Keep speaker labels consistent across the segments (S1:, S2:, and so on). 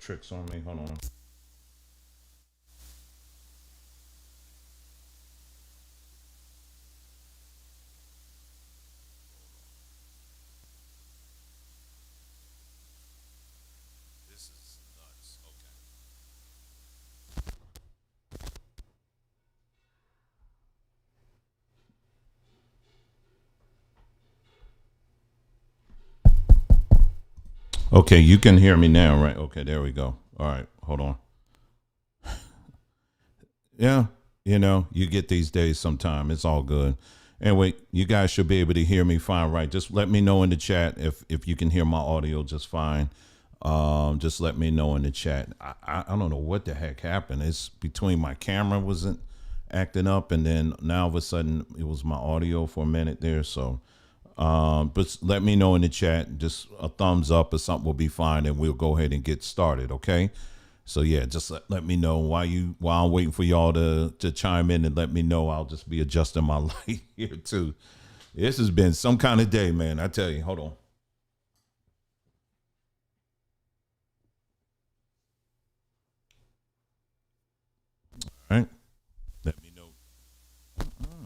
S1: tricks on me. Hold on. This is nuts. Okay. Okay, you can hear me now, right? Okay, there we go. All right, hold on. Yeah, you get these days sometime. It's all good. Anyway, you guys should be able to hear me fine, right? Just let me know in the chat if you can hear my audio just fine. Just let me know in the chat. I don't know what the heck happened. It's between my camera wasn't acting up, and then now all of a sudden it was my audio for a minute there. So, but let me know in the chat. Just a thumbs up or something will be fine, and we'll go ahead and get started. Okay. So yeah, just let me know while I'm waiting for y'all to chime in and let me know. I'll just be adjusting my light here too. This has been some kind of day, man. I tell you. Hold on. All right. Let me know. Uh-uh.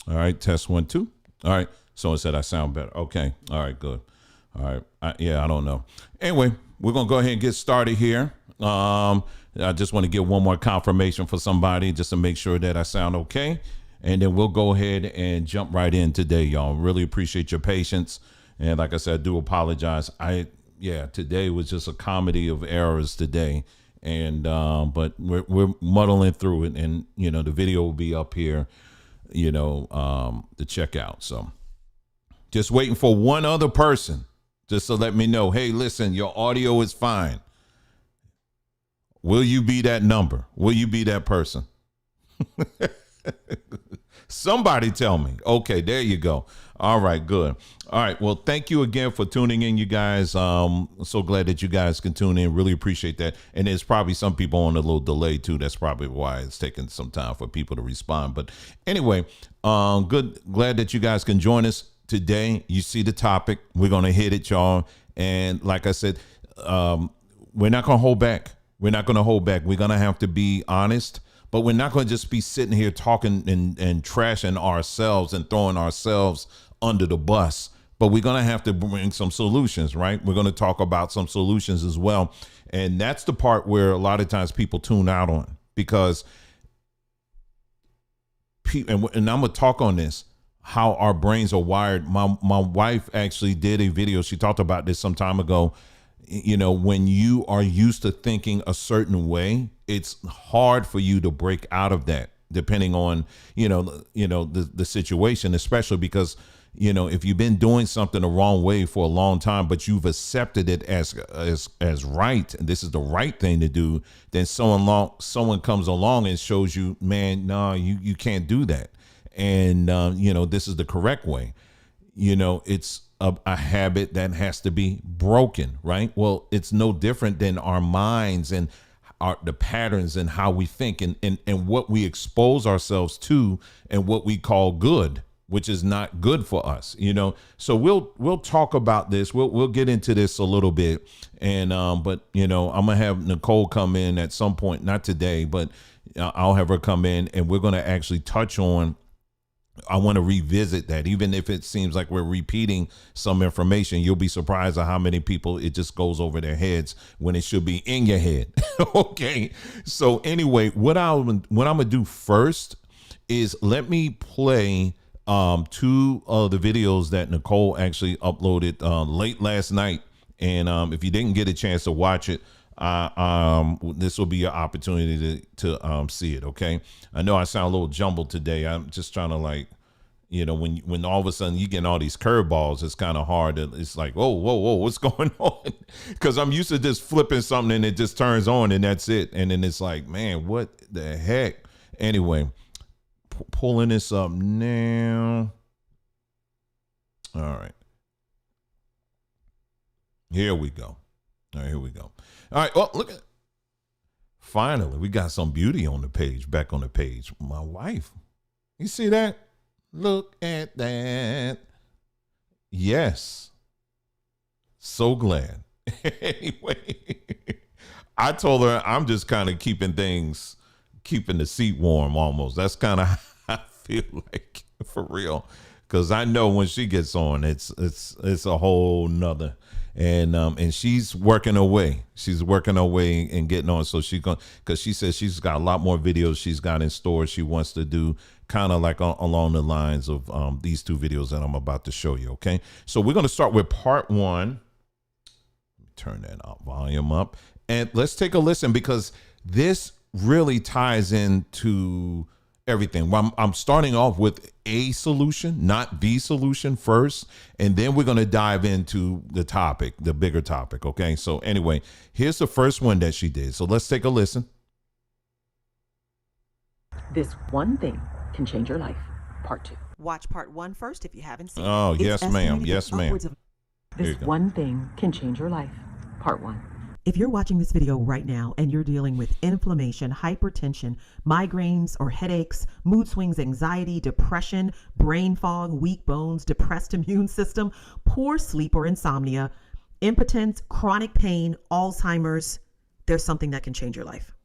S1: All right. Test 1 2. All right. Someone said I sound better. Okay. All right. Good. All right. Yeah, I don't know. Anyway, we're gonna go ahead and get started here. I just want to get one more confirmation for somebody just to make sure that I sound okay, and then we'll go ahead and jump right in today, y'all. Really appreciate your patience, and like I said, I do apologize. Yeah, today was just a comedy of errors today, and but we're muddling through it, and the video will be up here, to check out. So just waiting for one other person just to let me know, hey, listen, your audio is fine. Will you be that number? Will you be that person? Somebody tell me. Okay, there you go. All right, good. All right, well, thank you again for tuning in, you guys. So glad that you guys can tune in. Really appreciate that. And there's probably some people on a little delay too. That's probably why it's taking some time for people to respond. But anyway, good. Glad that you guys can join us today. You see the topic. We're gonna hit it, y'all. And like I said, we're not gonna hold back. We're not gonna hold back. We're gonna have to be honest, but we're not going to just be sitting here talking and trashing ourselves and throwing ourselves under the bus. But we're going to have to bring some solutions, right? We're going to talk about some solutions as well. And that's the part where a lot of times people tune out on, because and I'm going to talk on this, how our brains are wired. My wife actually did a video. She talked about this some time ago. When you are used to thinking a certain way, it's hard for you to break out of that, depending on, the situation, especially because, if you've been doing something the wrong way for a long time, but you've accepted it as right, and this is the right thing to do, then someone comes along and shows you, man, no, you can't do that. And, this is the correct way. It's a habit that has to be broken, right? Well, it's no different than our minds and the patterns and how we think and what we expose ourselves to and what we call good, which is not good for us, So we'll talk about this. We'll get into this a little bit, and but I'm gonna have Nicole come in at some point, not today, but I'll have her come in, and we're gonna actually touch on. I want to revisit that, even if it seems like we're repeating some information. You'll be surprised at how many people it just goes over their heads when it should be in your head. Okay. So anyway, what I'm gonna do first is let me play two of the videos that Nicole actually uploaded late last night. And if you didn't get a chance to watch it, this will be your opportunity to see it. Okay. I know I sound a little jumbled today. I'm just trying to when all of a sudden you get all these curveballs, it's kind of hard. It's like, whoa, what's going on? Because I'm used to just flipping something and it just turns on and that's it. And then it's like, man, what the heck? Anyway, pulling this up now. All right. Here we go. All right, here we go. All right. Well, look at Finally, we got some beauty on the page, back on the page. My wife. You see that? Look at that. Yes. So glad. Anyway, I told her I'm just kind of keeping the seat warm almost. That's kind of how I feel like, for real. Because I know when she gets on, it's a whole nother. And she's working her way. She's working her way and getting on. So she's going, because she says she's got a lot more videos she's got in store. She wants to do kind of like along the lines of these 2 videos that I'm about to show you. Okay. So we're going to start with part 1. Turn that volume up and let's take a listen, because this really ties into everything. I'm starting off with a solution, not the solution first, and then we're going to dive into the topic, the bigger topic. Okay. So anyway, here's the first one that she did. So let's take a listen.
S2: This one thing can change your life. Part 2.
S3: Watch part 1 first if you haven't seen it.
S1: Oh, yes, ma'am. Yes, ma'am.
S2: This one thing can change your life. Part 1.
S3: If you're watching this video right now and you're dealing with inflammation, hypertension, migraines or headaches, mood swings, anxiety, depression, brain fog, weak bones, depressed immune system, poor sleep or insomnia, impotence, chronic pain, Alzheimer's, there's something that can change your life.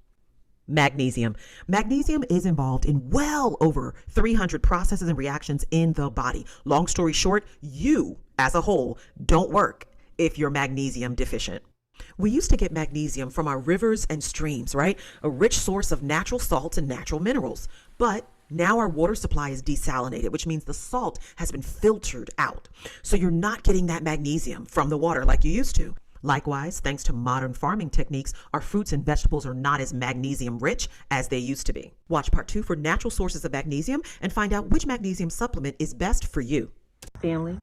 S3: Magnesium. Magnesium is involved in well over 300 processes and reactions in the body. Long story short, you as a whole don't work if you're magnesium deficient. We used to get magnesium from our rivers and streams, right? A rich source of natural salts and natural minerals. But now our water supply is desalinated, which means the salt has been filtered out. So you're not getting that magnesium from the water like you used to. Likewise, thanks to modern farming techniques, our fruits and vegetables are not as magnesium rich as they used to be. Watch part 2 for natural sources of magnesium and find out which magnesium supplement is best for you.
S2: Family,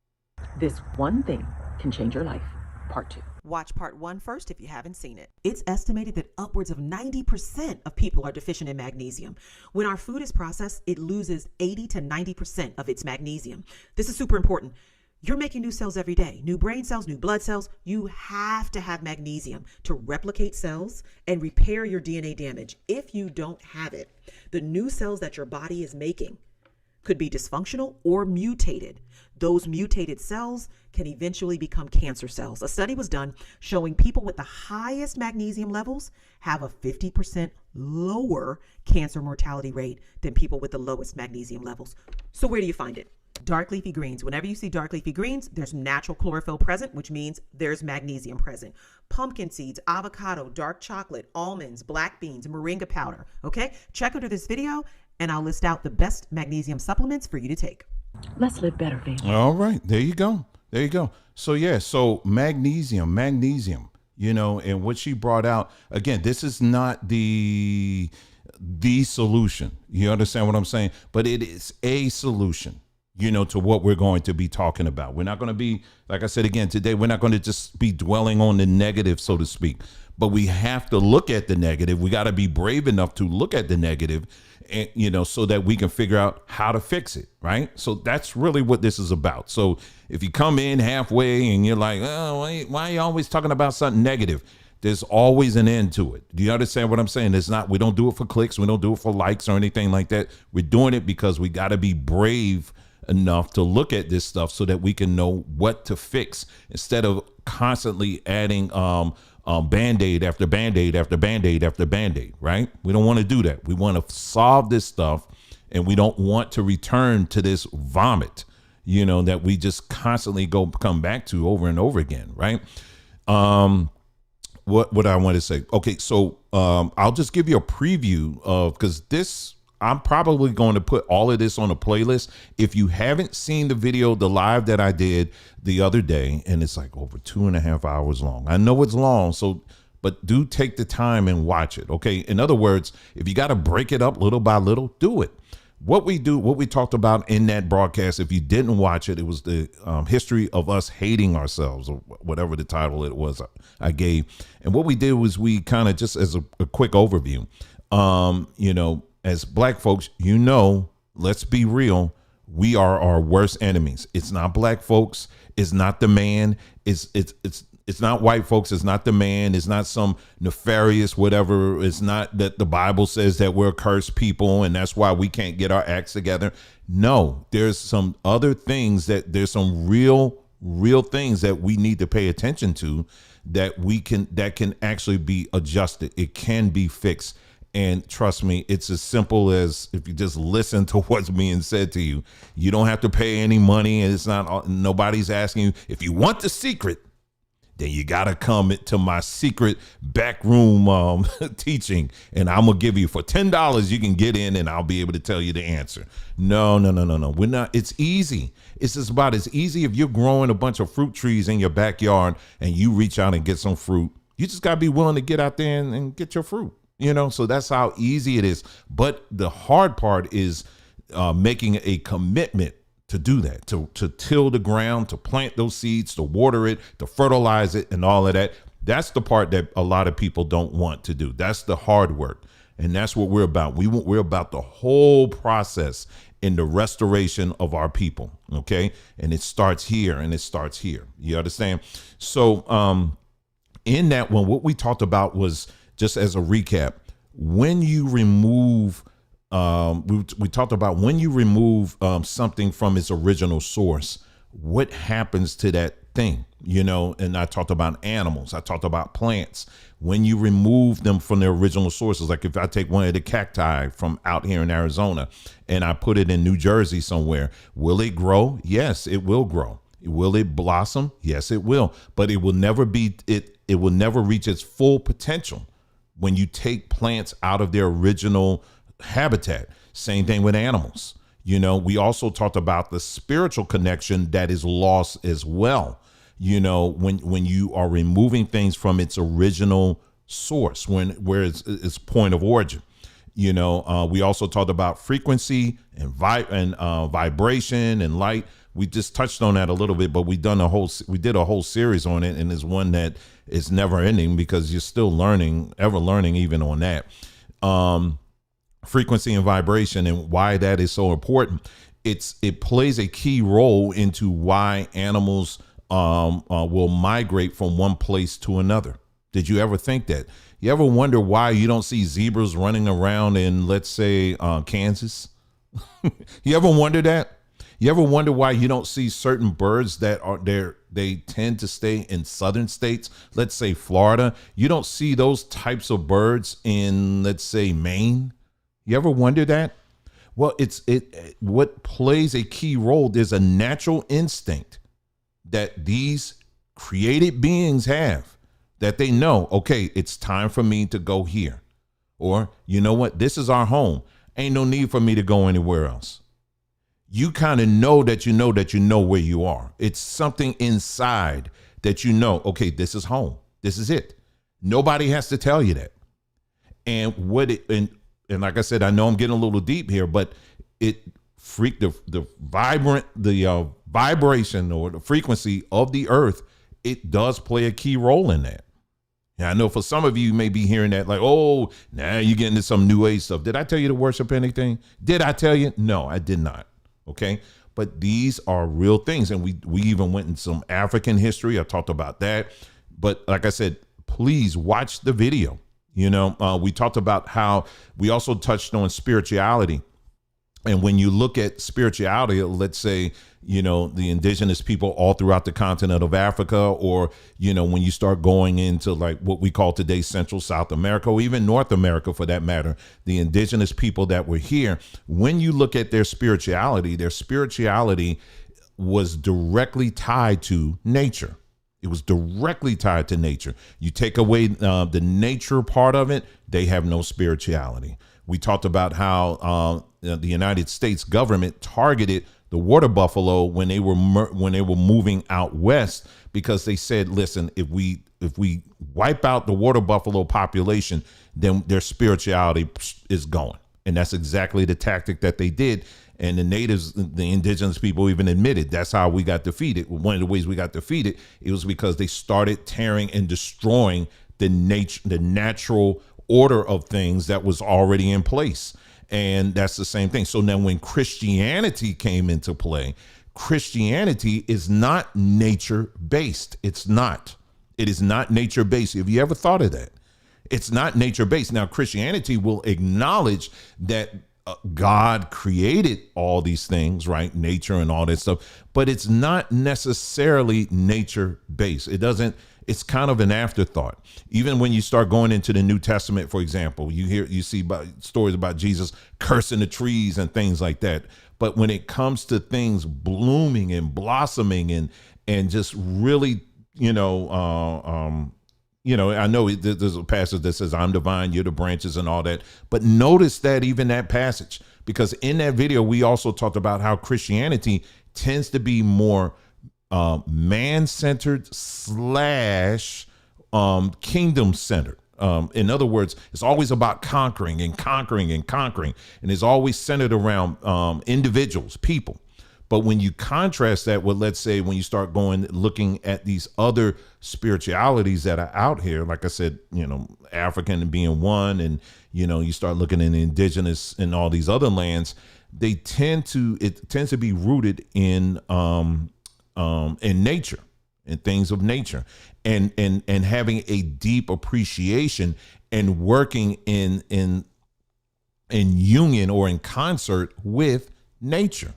S2: this one thing can change your life. Part 2.
S3: Watch part 1 first if you haven't seen it. It's estimated that upwards of 90% of people are deficient in magnesium. When our food is processed, it loses 80 to 90% of its magnesium. This is super important. You're making new cells every day, new brain cells, new blood cells. You have to have magnesium to replicate cells and repair your DNA damage. If you don't have it, the new cells that your body is making could be dysfunctional or mutated. Those mutated cells can eventually become cancer cells. A study was done showing people with the highest magnesium levels have a 50% lower cancer mortality rate than people with the lowest magnesium levels. So where do you find it? Dark leafy greens. Whenever you see dark leafy greens, there's natural chlorophyll present, which means there's magnesium present. Pumpkin seeds, avocado, dark chocolate, almonds, black beans, moringa powder. Okay? Check under this video and I'll list out the best magnesium supplements for you to take.
S2: Let's live better, baby.
S1: All right. There you go. There you go. So yeah, so magnesium, and what she brought out, again, this is not the solution. You understand what I'm saying? But it is a solution, to what we're going to be talking about. We're not going to be, like I said again, today, we're not going to just be dwelling on the negative, so to speak, but we have to look at the negative. We got to be brave enough to look at the negative, and, so that we can figure out how to fix it. Right. So that's really what this is about. So if you come in halfway and you're like, oh, why are you always talking about something negative? There's always an end to it. Do you understand what I'm saying? We don't do it for clicks. We don't do it for likes or anything like that. We're doing it because we got to be brave enough to look at this stuff so that we can know what to fix, instead of constantly adding Band-Aid after Band-Aid after Band-Aid after Band-Aid, right? We don't want to do that. We want to solve this stuff, and we don't want to return to this vomit, that we just constantly come back to over and over again, right? What I want to say. Okay, so I'll just give you a preview of, because I'm probably going to put all of this on a playlist. If you haven't seen the video, the live that I did the other day, and it's like over 2.5 hours long. I know it's long, but do take the time and watch it. Okay. In other words, if you got to break it up little by little, do it. What we talked about in that broadcast, if you didn't watch it, it was the history of us hating ourselves, or whatever the title it was I gave. And what we did was we kind of, just as a quick overview, as black folks, let's be real, we are our worst enemies. It's not black folks. It's not the man. It's It's not white folks. It's not the man. It's not some nefarious whatever. It's not that the Bible says that we're cursed people and that's why we can't get our acts together. No, there's some other things there's some real things that we need to pay attention to that can actually be adjusted. It can be fixed. And trust me, it's as simple as if you just listen to what's being said to you. You don't have to pay any money, and nobody's asking you. If you want the secret, then you got to come to my secret back room teaching, and I'm going to give you for $10. You can get in and I'll be able to tell you the answer. No. We're not. It's easy. It's just about as easy if you're growing a bunch of fruit trees in your backyard and you reach out and get some fruit. You just got to be willing to get out there and get your fruit. So that's how easy it is. But the hard part is making a commitment to do that, to till the ground, to plant those seeds, to water it, to fertilize it, and all of that. That's the part that a lot of people don't want to do. That's the hard work. And that's what we're about. We're about the whole process in the restoration of our people. Okay. And it starts here and it starts here. You understand? So in that one, what we talked about was, just as a recap, when you remove, we talked about when you remove something from its original source, what happens to that thing, and I talked about animals. I talked about plants. When you remove them from their original sources, like if I take one of the cacti from out here in Arizona and I put it in New Jersey somewhere, will it grow? Yes, it will grow. Will it blossom? Yes, it will. But it will never it will never reach its full potential when you take plants out of their original habitat. Same thing with animals. We also talked about the spiritual connection that is lost as well. When you are removing things from its original source, where it's point of origin. We also talked about frequency and vibration and light. We just touched on that a little bit, but we did a whole series on it, and it's one that is never ending because you're still learning, ever learning, even on that. Frequency and vibration, and why that is so important. It plays a key role into why animals will migrate from one place to another. Did you ever think that? You ever wonder why you don't see zebras running around in, let's say, Kansas? You ever wonder that? You ever wonder why you don't see certain birds that are there? They tend to stay in southern states, let's say Florida. You don't see those types of birds in, let's say, Maine. You ever wonder that? Well, what plays a key role. There's a natural instinct that these created beings have, that they know, okay, it's time for me to go here. Or, you know what? This is our home. Ain't no need for me to go anywhere else. You kind of know that you know where you are. It's something inside that okay, this is home. This is it. Nobody has to tell you that. And and like I said, I know I'm getting a little deep here, but the vibration or the frequency of the earth, it does play a key role in that. Now, I know for some of you may be hearing that like, oh, now you're getting into some new age stuff. Did I tell you to worship anything? Did I tell you? No, I did not. Okay. But these are real things. And we even went in some African history. I talked about that. But like I said, please watch the video. We talked about how we also touched on spirituality. And when you look at spirituality, let's say, the indigenous people all throughout the continent of Africa, or, when you start going into like what we call today Central South America, or even North America for that matter, the indigenous people that were here, when you look at their spirituality was directly tied to nature. It was directly tied to nature. You take away the nature part of it, they have no spirituality. We talked about how the United States government targeted the water buffalo when they were moving out west, because they said, listen, if we wipe out the water buffalo population, then their spirituality is going. And that's exactly the tactic that they did. And the natives, the indigenous people even admitted that's how we got defeated. One of the ways we got defeated, it was because they started tearing and destroying the natural order of things that was already in place. And that's the same thing. So now when Christianity came into play, Christianity is not nature based. It's not. It is not nature based. Have you ever thought of that? It's not nature based. Now, Christianity will acknowledge that God created all these things, right? Nature and all that stuff, but it's not necessarily nature based. It's kind of an afterthought. Even when you start going into the New Testament, for example, you see about stories about Jesus cursing the trees and things like that. But when it comes to things blooming and blossoming and just really, I know there's a passage that says, I'm the vine, you're the branches and all that. But notice that even that passage, because in that video, we also talked about how Christianity tends to be more man-centered / kingdom-centered. In other words, it's always about conquering and conquering and conquering. And it's always centered around individuals, people. But when you contrast that with, let's say, when you start looking at these other spiritualities that are out here, like I said, African being one, and, you start looking at the indigenous and all these other lands, it tends to be rooted in nature and things of nature and having a deep appreciation and working in union or in concert with nature.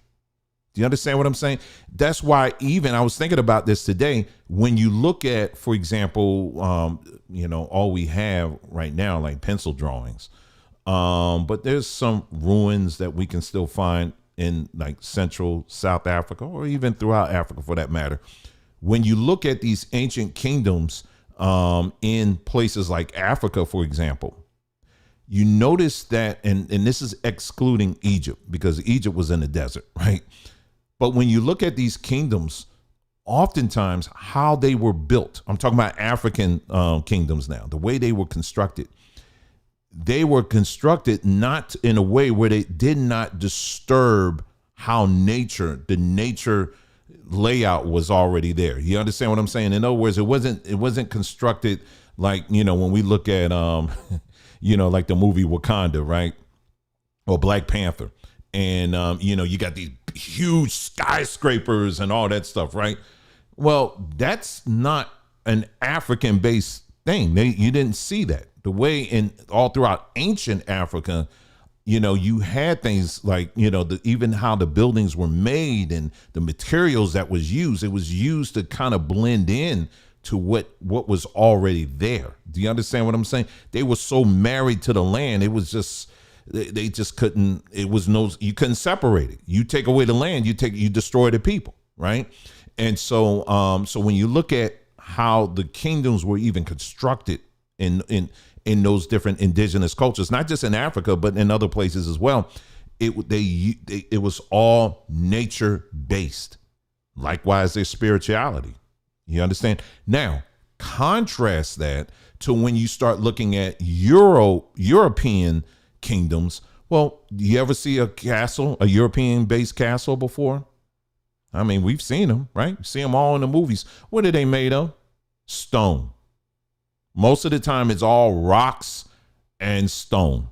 S1: Do you understand what I'm saying? That's why even I was thinking about this today. When you look at, for example, all we have right now, like pencil drawings, but there's some ruins that we can still find in like Central South Africa, or even throughout Africa for that matter. When you look at these ancient kingdoms in places like Africa, for example, you notice that, and this is excluding Egypt, because Egypt was in the desert, right? But when you look at these kingdoms, oftentimes how they were built, I'm talking about African kingdoms now, the way they were constructed not in a way where they did not disturb how the nature layout was already there. You understand what I'm saying? In other words, it wasn't constructed like, when we look at, like the movie Wakanda, right? Or Black Panther. And, you got these huge skyscrapers and all that stuff, right? Well, that's not an African based thing. You didn't see that. The way all throughout ancient Africa, you had things like, even how the buildings were made and the materials that was used. It was used to kind of blend in to what was already there. Do you understand what I'm saying? They were so married to the land. It was just, they just couldn't, you couldn't separate it. You take away the land, you destroy the people, right? And so when you look at how the kingdoms were even constructed in those different indigenous cultures, not just in Africa, but in other places as well, it was all nature based. Likewise, their spirituality. You understand? Now, contrast that to when you start looking at European kingdoms. Well, do you ever see a European based castle before? I mean, we've seen them, right? See them all in the movies. What are they made of? Stone. Most of the time it's all rocks and stone.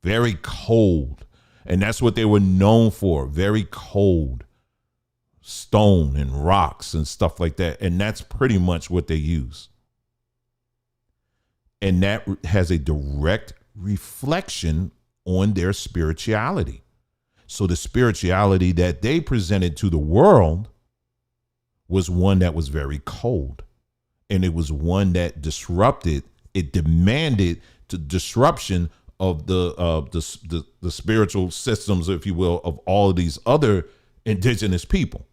S1: Very cold. And that's what they were known for. Very cold. Stone and rocks and stuff like that. And that's pretty much what they use. And that has a direct reflection on their spirituality. So the spirituality that they presented to the world was one that was very cold. And it was one that demanded the disruption of the spiritual systems, if you will, of all of these other indigenous people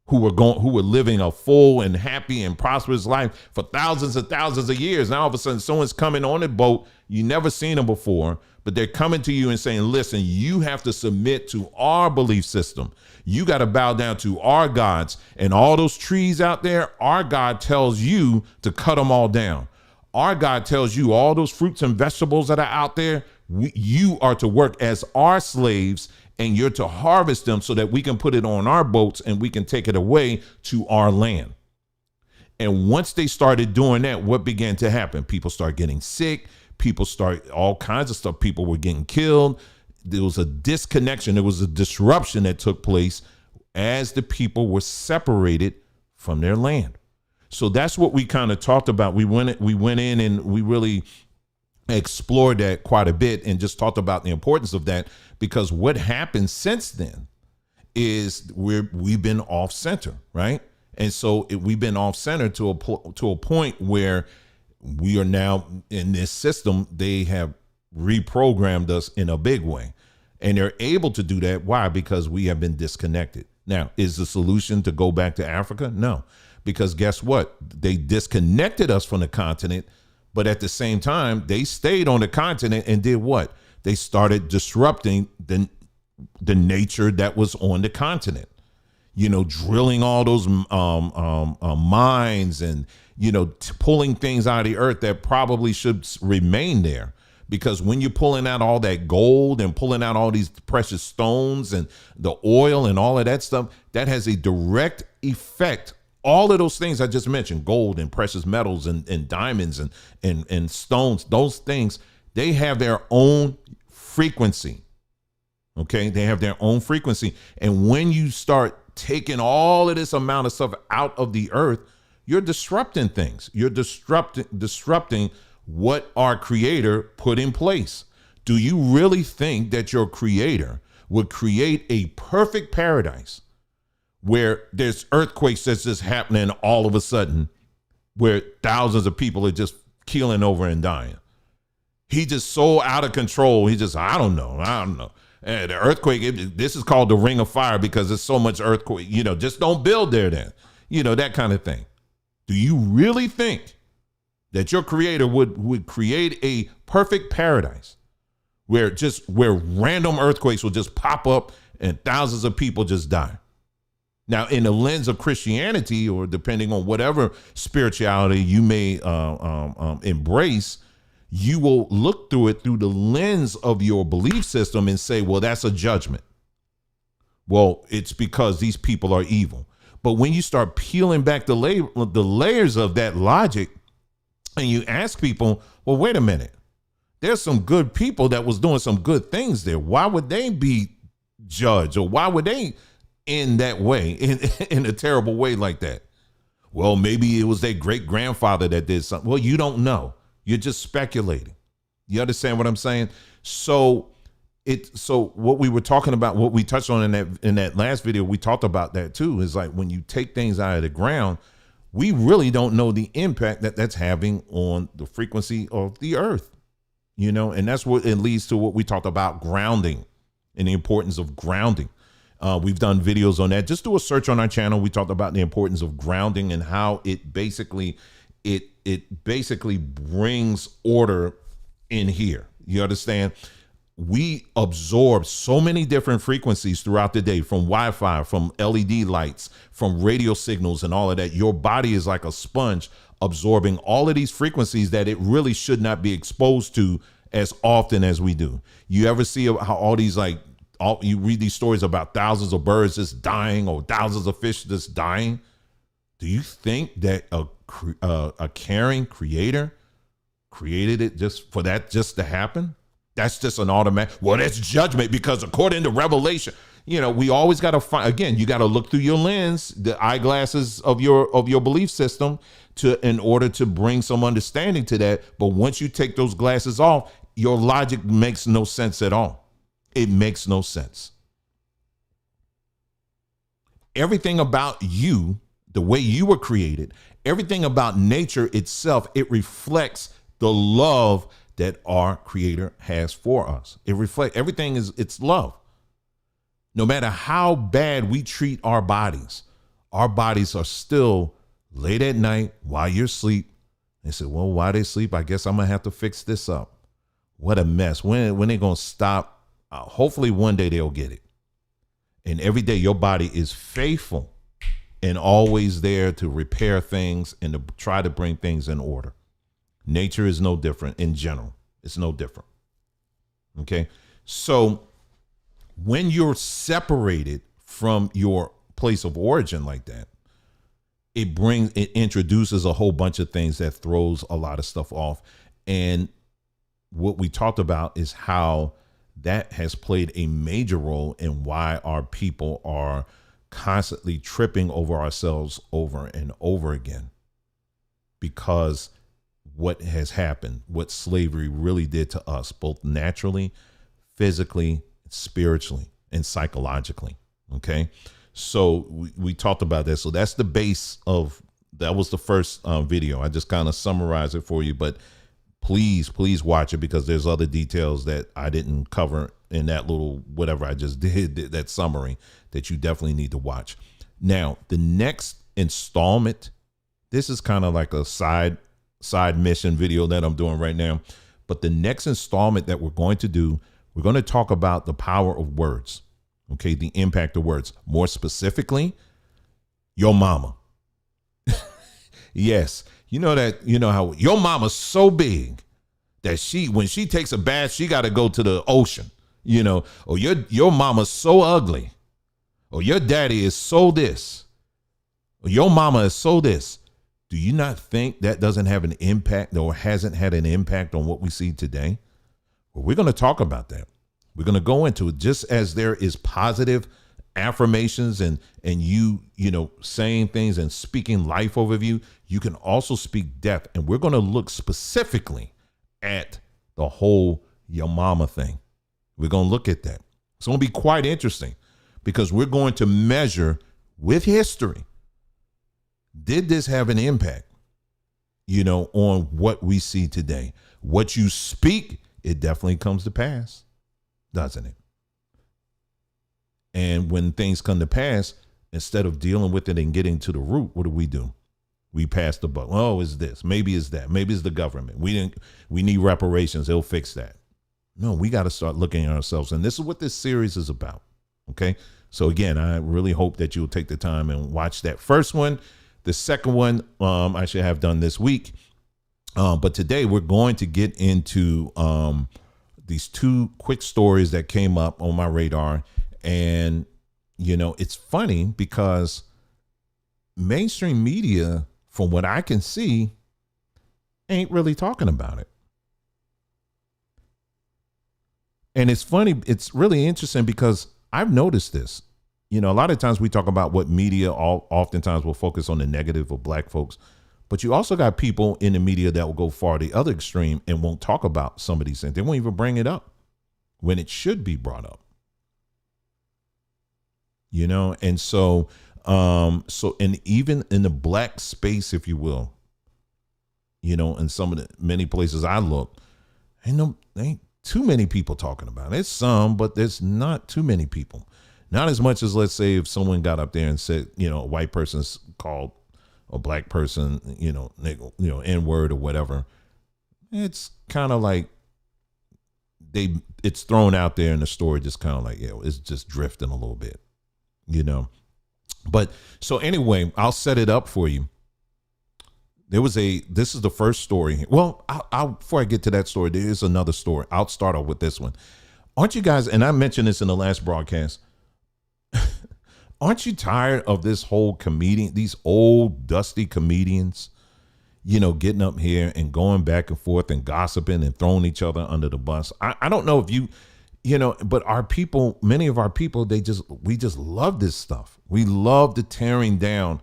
S1: who were living a full and happy and prosperous life for thousands and thousands of years. Now all of a sudden someone's coming on a boat, you never seen them before, but they're coming to you and saying, listen, you have to submit to our belief system. You got to bow down to our gods, and all those trees out there, our God tells you to cut them all down. Our God tells you all those fruits and vegetables that are out there, you are to work as our slaves, and you're to harvest them so that we can put it on our boats and we can take it away to our land. And once they started doing that, what began to happen? People start getting sick. People start all kinds of stuff. People were getting killed. There was a disconnection. There was a disruption that took place as the people were separated from their land. So that's what we kind of talked about. We went in and we really explored that quite a bit and just talked about the importance of that, because what happened since then is we've been off center, right? And so we've been off center to a point where we are now in this system. They have reprogrammed us in a big way, and they're able to do that. Why? Because we have been disconnected. Now, is the solution to go back to Africa? No, because guess what? They disconnected us from the continent, but at the same time, they stayed on the continent and did what? They started disrupting the nature that was on the continent. You know, drilling all those mines and, you know, pulling things out of the earth that probably should remain there. Because when you're pulling out all that gold and pulling out all these precious stones and the oil and all of that stuff, that has a direct effect. All of those things I just mentioned, gold and precious metals and diamonds and stones, those things, they have their own frequency. Okay, they have their own frequency. And when you start taking all of this amount of stuff out of the earth, you're disrupting things. You're disrupting what our creator put in place. Do you really think that your creator would create a perfect paradise where there's earthquakes that's just happening all of a sudden, where thousands of people are just keeling over and dying? He just so out of control. He just, I don't know. And the earthquake, this is called the ring of fire because there's so much earthquake, you know, just don't build there then, you know, that kind of thing. Do you really think that your creator would create a perfect paradise where random earthquakes will just pop up and thousands of people just die? Now, in the lens of Christianity, or depending on whatever spirituality you may embrace, you will look through it through the lens of your belief system and say, well, that's a judgment. Well, it's because these people are evil. But when you start peeling back the layers of that logic, and you ask people, well, wait a minute, there's some good people that was doing some good things there. Why would they be judged, or why would they end that way, in a terrible way like that? Well, maybe it was their great grandfather that did something. Well, you don't know. You're just speculating. You understand what I'm saying? So what we were talking about, what we touched on in that last video, we talked about that too, is like when you take things out of the ground, we really don't know the impact that that's having on the frequency of the earth, you know, and that's what it leads to, what we talked about, grounding and the importance of grounding. We've done videos on that. Just do a search on our channel. We talked about the importance of grounding and how it basically brings order in here. You understand? We absorb so many different frequencies throughout the day, from Wi-Fi, from LED lights, from radio signals and all of that. Your body is like a sponge absorbing all of these frequencies that it really should not be exposed to as often as we do. You ever see how all these, you read these stories about thousands of birds just dying or thousands of fish just dying? Do you think that a caring creator created it just for that just to happen? That's just an automatic, well, that's judgment, because according to Revelation, you know, we always got to find, again, you got to look through your lens, the eyeglasses of your belief system, in order to bring some understanding to that. But once you take those glasses off, your logic makes no sense at all. It makes no sense. Everything about you, the way you were created, everything about nature itself, it reflects the love that our creator has for us. It reflects, everything it's love. No matter how bad we treat our bodies are still late at night while you're asleep. They say, well, while they sleep, I guess I'm gonna have to fix this up. What a mess. When they gonna stop? Hopefully one day they'll get it. And every day your body is faithful and always there to repair things and to try to bring things in order. Nature is no different in general. It's no different. Okay. So when you're separated from your place of origin like that, it introduces a whole bunch of things that throws a lot of stuff off. And what we talked about is how that has played a major role in why our people are constantly tripping over ourselves over and over again. because what has happened, what slavery really did to us, both naturally, physically, spiritually, and psychologically. Okay. So we talked about that. So that's the base of, that was the first video. I just kind of summarized it for you, but please watch it, because there's other details that I didn't cover in that little, whatever I just did, that summary, that you definitely need to watch. Now, the next installment, this is kind of like a side mission video that I'm doing right now. But the next installment that we're going to do, we're going to talk about the power of words. Okay. The impact of words. More specifically, your mama. Yes. You know how your mama's so big that when she takes a bath, she got to go to the ocean, or your mama's so ugly, or your daddy is so this, or your mama is so this. Do you not think that doesn't have an impact, or hasn't had an impact on what we see today? Well, we're going to talk about that. We're going to go into it. Just as there is positive affirmations and you saying things and speaking life over you, you can also speak death. And we're going to look specifically at the whole your mama thing. We're going to look at that. It's going to be quite interesting, because we're going to measure with history. Did this have an impact, on what we see today? What you speak, it definitely comes to pass, doesn't it? And when things come to pass, instead of dealing with it and getting to the root, what do? We pass the buck. Oh, it's this. Maybe it's that. Maybe it's the government. We need reparations. They'll fix that. No, we got to start looking at ourselves. And this is what this series is about. Okay. So again, I really hope that you'll take the time and watch that first one. The second one, I should have done this week. But today we're going to get into these two quick stories that came up on my radar. And, it's funny because mainstream media, from what I can see, ain't really talking about it. And it's funny. It's really interesting because I've noticed this. A lot of times we talk about what media oftentimes will focus on the negative of black folks, but you also got people in the media that will go far the other extreme and won't talk about some of these things. They won't even bring it up when it should be brought up. And so and even in the black space, if you will, in some of the many places I look, ain't too many people talking about it. It's some, but there's not too many people. Not as much as, let's say, if someone got up there and said, a white person's called a black person, N-word or whatever. It's kind of like it's thrown out there, and the story just kind of like, it's just drifting a little bit, But so anyway, I'll set it up for you. This is the first story. Well, before I get to that story, there is another story. I'll start off with this one. Aren't you guys, and I mentioned this in the last broadcast, aren't you tired of this whole these old dusty comedians, getting up here and going back and forth and gossiping and throwing each other under the bus? I don't know if but our people, many of our people, we just love this stuff. We love the tearing down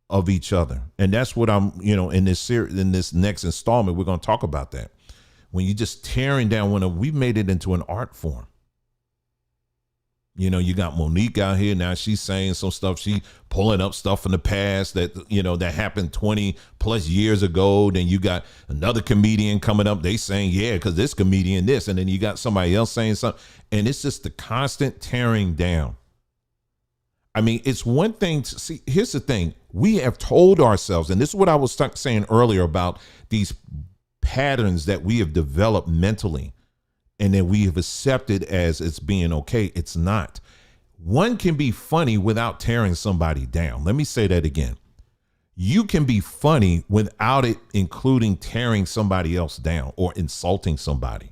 S1: of each other. And that's what I'm, in this series, in this next installment, we're going to talk about that. When you're just tearing down, we've made it into an art form. You got Monique out here now. She's saying some stuff. She pulling up stuff from the past that, that happened 20 plus years ago. Then you got another comedian coming up. They saying, yeah, because this comedian this. And then you got somebody else saying something. And it's just the constant tearing down. I mean, it's one thing to see. Here's the thing. We have told ourselves, and this is what I was saying earlier about these patterns that we have developed mentally, and that we have accepted as it's being okay. It's not. One can be funny without tearing somebody down. Let me say that again. You can be funny without it including tearing somebody else down or insulting somebody.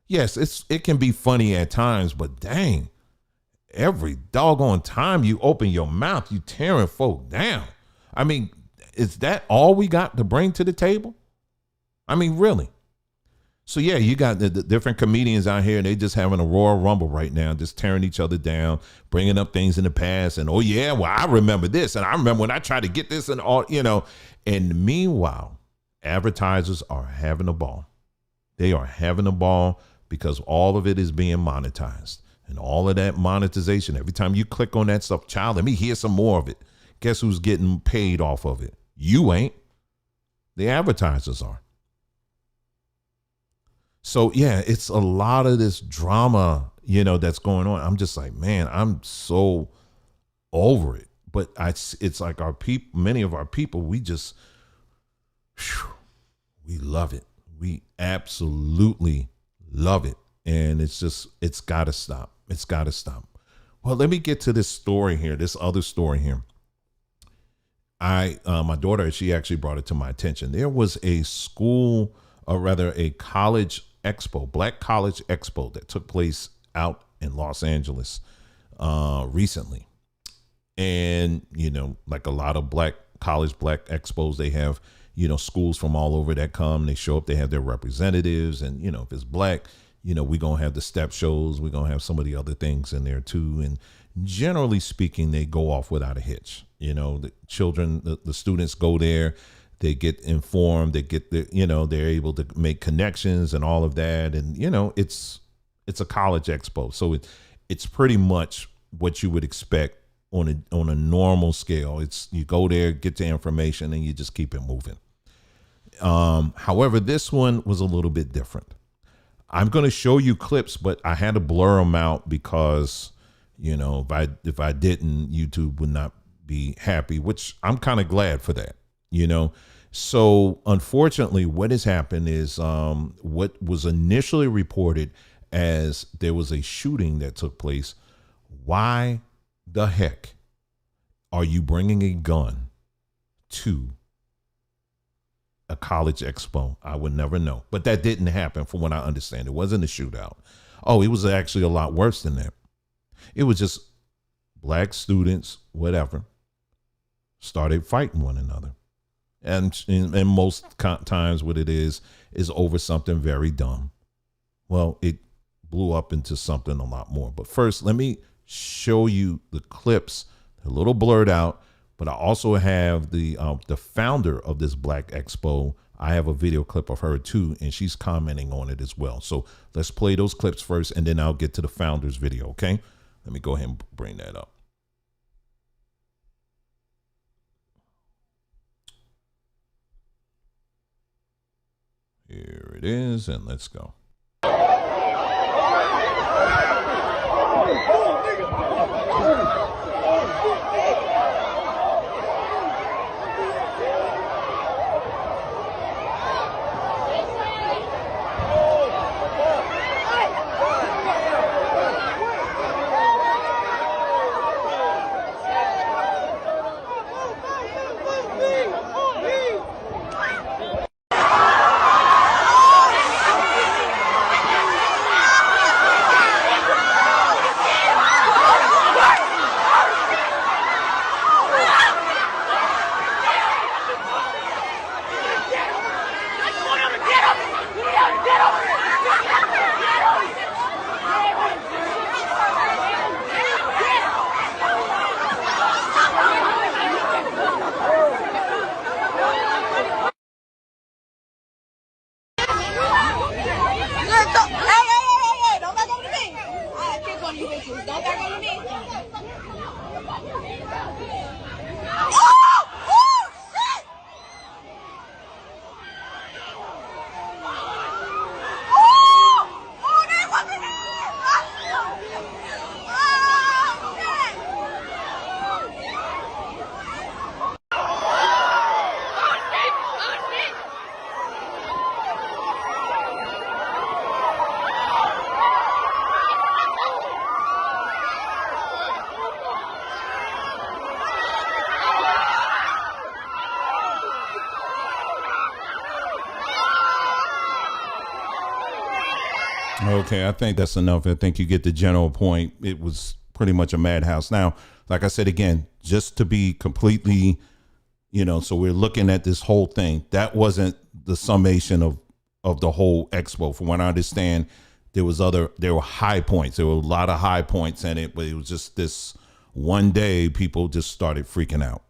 S1: Yes, it can be funny at times, but dang, every doggone time you open your mouth, you tearing folk down. I mean, is that all we got to bring to the table? I mean, really? So yeah, you got the different comedians out here, and they just having a Royal Rumble right now, just tearing each other down, bringing up things in the past, and oh yeah, well I remember this, and I remember when I tried to get this, and all, and meanwhile, Advertisers are having a ball. They are having a ball because all of it is being monetized. And all of that monetization, every time you click on that stuff, child, let me hear some more of it. Guess who's getting paid off of it? You ain't. The advertisers are. So, yeah, it's a lot of this drama, that's going on. I'm just like, man, I'm so over it. But it's like many of our people, we just, we love it. We absolutely love it. And it's got to stop. It's got to stop. Well, let me get to this story here, this other story here. My daughter, she actually brought it to my attention. There was a school, or rather a college expo, Black College Expo that took place out in Los Angeles recently. And, like a lot of black expos, they have, schools from all over that come, they show up, they have their representatives. And, if it's black, we're going to have the step shows. We're going to have some of the other things in there too. And generally speaking, they go off without a hitch. The children, the students go there, they get informed, they get they're able to make connections and all of that. And, it's a college expo. So it's pretty much what you would expect on a normal scale. It's, you go there, get the information, and you just keep it moving. However, this one was a little bit different. I'm going to show you clips, but I had to blur them out because, if I didn't, YouTube would not be happy, which I'm kind of glad for that, So unfortunately, what has happened is what was initially reported as there was a shooting that took place. Why the heck are you bringing a gun to a college expo? I would never know. But that didn't happen from what I understand. It wasn't a shootout. Oh, it was actually a lot worse than that. It was just black students, whatever, started fighting one another. And most times what it is over something very dumb. Well, it blew up into something a lot more. But first, let me show you the clips. They're a little blurred out. But I also have the founder of this Black Expo. I have a video clip of her too, and she's commenting on it as well. So let's play those clips first, and then I'll get to the founder's video, okay? Let me go ahead and bring that up. Here it is, and let's go. Okay, I think that's enough. I think you get the general point. It was pretty much a madhouse. Now, like I said, again, just to be completely, so we're looking at this whole thing. That wasn't the summation of the whole expo. From what I understand, there were high points. There were a lot of high points in it, but it was just this one day people just started freaking out.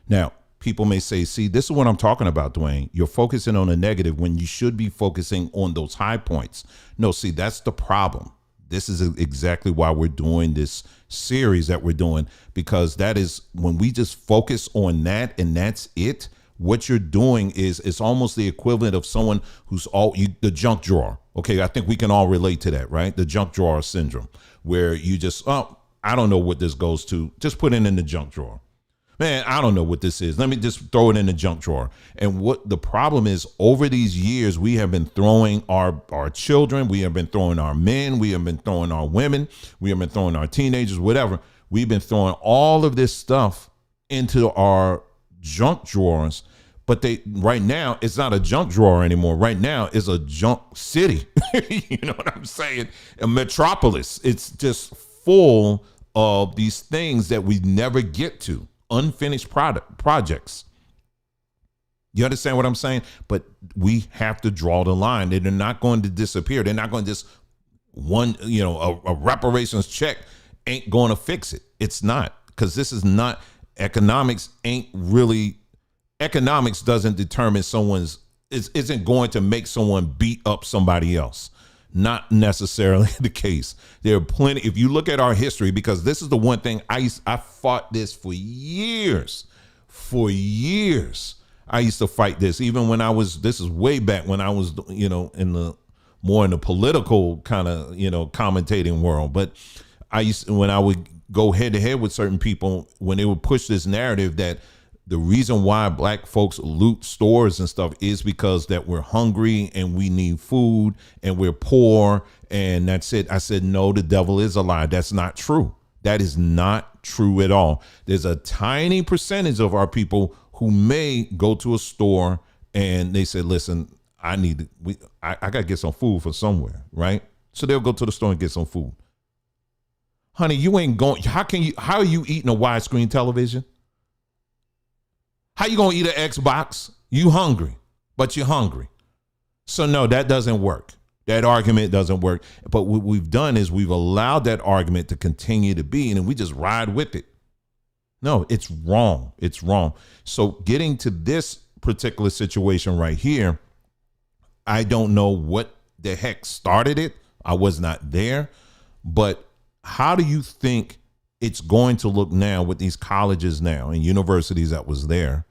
S1: Now, people may say, see, this is what I'm talking about, Dwayne. You're focusing on the negative when you should be focusing on those high points. No, see, that's the problem. This is exactly why we're doing this series that we're doing, because that is when we just focus on that and that's it. What you're doing is it's almost the equivalent of someone who's the junk drawer. Okay, I think we can all relate to that, right? The junk drawer syndrome, where you just, oh, I don't know what this goes to. Just put it in the junk drawer. Man, I don't know what this is. Let me just throw it in the junk drawer. And what the problem is, over these years, we have been throwing our children, we have been throwing our men, we have been throwing our women, we have been throwing our teenagers, whatever. We've been throwing all of this stuff into our junk drawers. But right now, it's not a junk drawer anymore. Right now, it's a junk city. You know what I'm saying? A metropolis. It's just full of these things that we never get to. Unfinished projects. You understand what I'm saying? But we have to draw the line. They're not going to disappear. They're not going to just a reparations check ain't going to fix it. It's not, because this is not economics. Economics doesn't determine isn't going to make someone beat up somebody else. Not necessarily the case. There are plenty. If you look at our history, because this is the one thing I fought this for years. For years, I used to fight this. Even when this is way back when I was, in the political kind of, commentating world. But when I would go head to head with certain people, when they would push this narrative that the reason why black folks loot stores and stuff is because that we're hungry and we need food and we're poor and that's it. I said, no, the devil is a lie. That's not true. That is not true at all. There's a tiny percentage of our people who may go to a store and they say, listen, I got to get some food from somewhere, right? So they'll go to the store and get some food. Honey, you ain't going. How are you eating a widescreen television? How you gonna eat an Xbox? You hungry, but you're hungry. So no, that doesn't work. That argument doesn't work. But what we've done is we've allowed that argument to continue to be, and we just ride with it. No, it's wrong. It's wrong. So getting to this particular situation right here, I don't know what the heck started it. I was not there. But how do you think it's going to look now with these colleges now and universities that was there?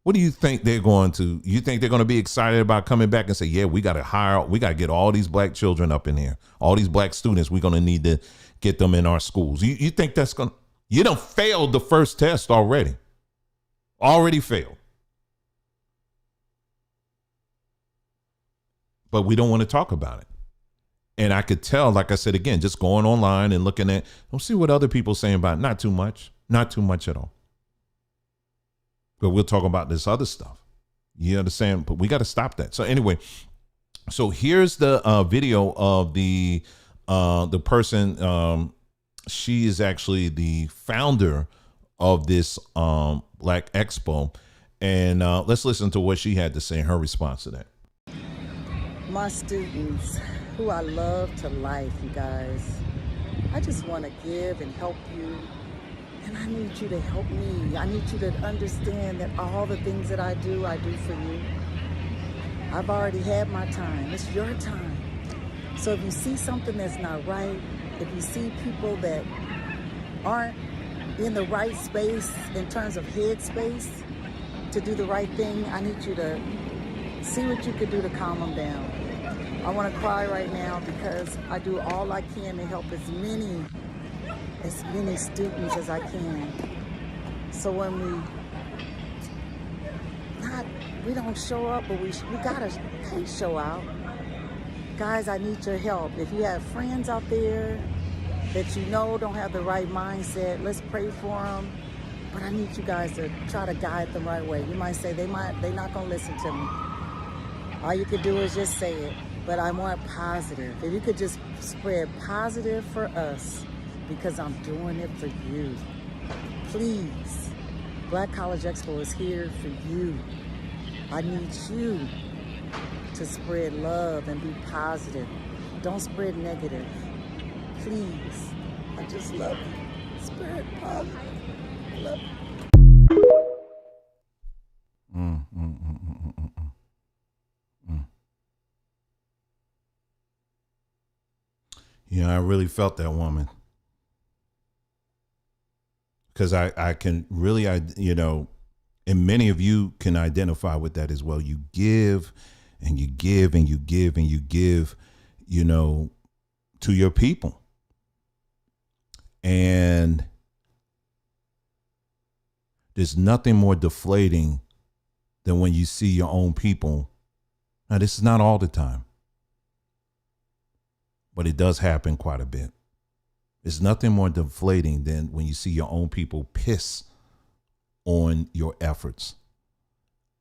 S1: What do you think they're going to, you think they're going to be excited about coming back and say, yeah, we got to get all these black children up in here, all these black students, we're going to need to get them in our schools. You think that's going to, you done failed the first test already failed. But we don't want to talk about it. And I could tell, like I said, again, just going online and looking at, we'll see what other people are saying about it. Not too much at all. But we'll talk about this other stuff. You understand? But we got to stop that. So anyway, so here's the video of the person. She is actually the founder of this Black Expo. And let's listen to what she had to say in her response to that.
S4: My students, who I love to life, you guys, I just want to give and help you. And I need you to help me. I need you to understand that all the things that I do for you. I've already had my time. It's your time. So if you see something that's not right, if you see people that aren't in the right space in terms of head space to do the right thing, I need you to see what you can do to calm them down. I want to cry right now because I do all I can to help as many students as I can. So when we don't show up, but we can't show out. Guys, I need your help. If you have friends out there that you know don't have the right mindset, let's pray for them. But I need you guys to try to guide them the right way. You might say they're not gonna listen to me. All you could do is just say it. But I want positive. If you could just spread positive for us, because I'm doing it for you. Please, Black College Expo is here for you. I need you to spread love and be positive. Don't spread negative. Please, I just love you. Spread positive. Love you.
S1: I really felt that woman. Because I can really, and many of you can identify with that as well. You give and you give and you give and you give, to your people. And there's nothing more deflating than when you see your own people. Now, this is not all the time, but it does happen quite a bit. There's nothing more deflating than when you see your own people piss on your efforts.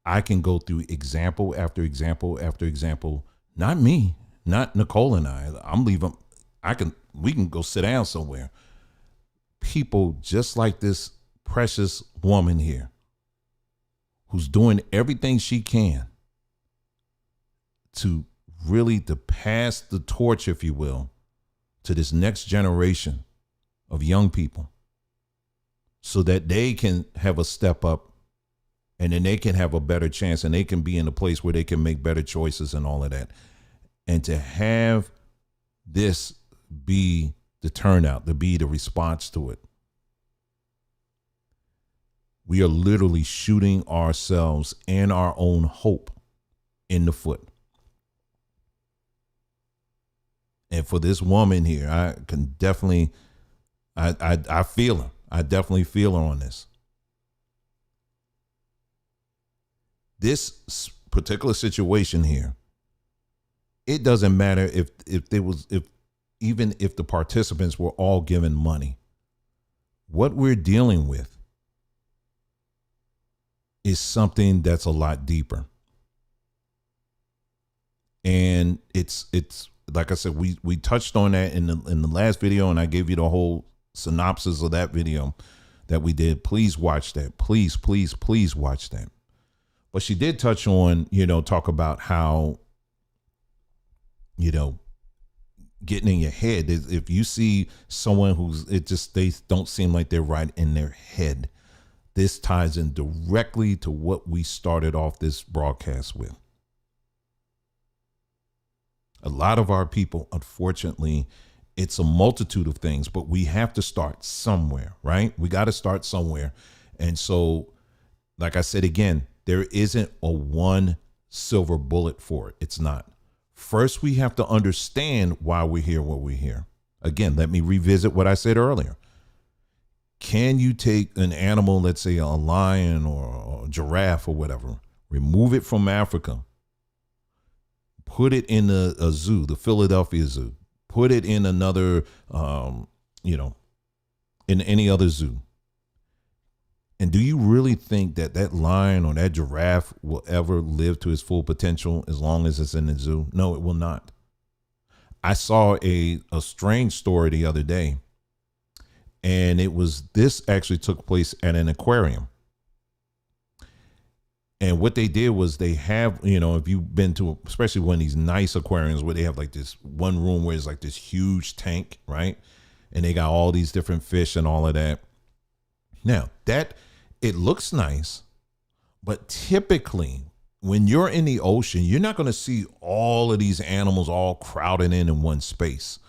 S1: I can go through example after example after example. Not me, not Nicole and I. I'm leaving. We can go sit down somewhere. People just like this precious woman here, who's doing everything she can to really to pass the torch, if you will, to this next generation of young people, so that they can have a step up and then they can have a better chance and they can be in a place where they can make better choices and all of that. And to have this be the turnout, to be the response to it, we are literally shooting ourselves and our own hope in the foot. And for this woman here, I can definitely, I feel her. I definitely feel her on this. This particular situation here, it doesn't matter if even if the participants were all given money. What we're dealing with is something that's a lot deeper. And it's like I said, we touched on that in the last video, and I gave you the whole synopsis of that video that we did. Please watch that. Please watch that. But she did touch on, talk about how, getting in your head. If you see someone they don't seem like they're right in their head. This ties in directly to what we started off this broadcast with. A lot of our people, unfortunately, it's a multitude of things, but we have to start somewhere, right? We got to start somewhere. And so, like I said, again, there isn't a one silver bullet for it. It's not. First, we have to understand why we're here, what we're here. Again, let me revisit what I said earlier. Can you take an animal, let's say a lion or a giraffe or whatever, remove it from Africa, put it in a zoo, the Philadelphia Zoo, put it in another, in any other zoo? And do you really think that lion or that giraffe will ever live to its full potential as long as it's in the zoo? No, it will not. I saw a strange story the other day, and this actually took place at an aquarium. And what they did was they have, if you've been to, especially one of these nice aquariums where they have like this one room where it's like this huge tank, right? And they got all these different fish and all of that. Now, it looks nice, but typically when you're in the ocean, you're not going to see all of these animals all crowded in one space.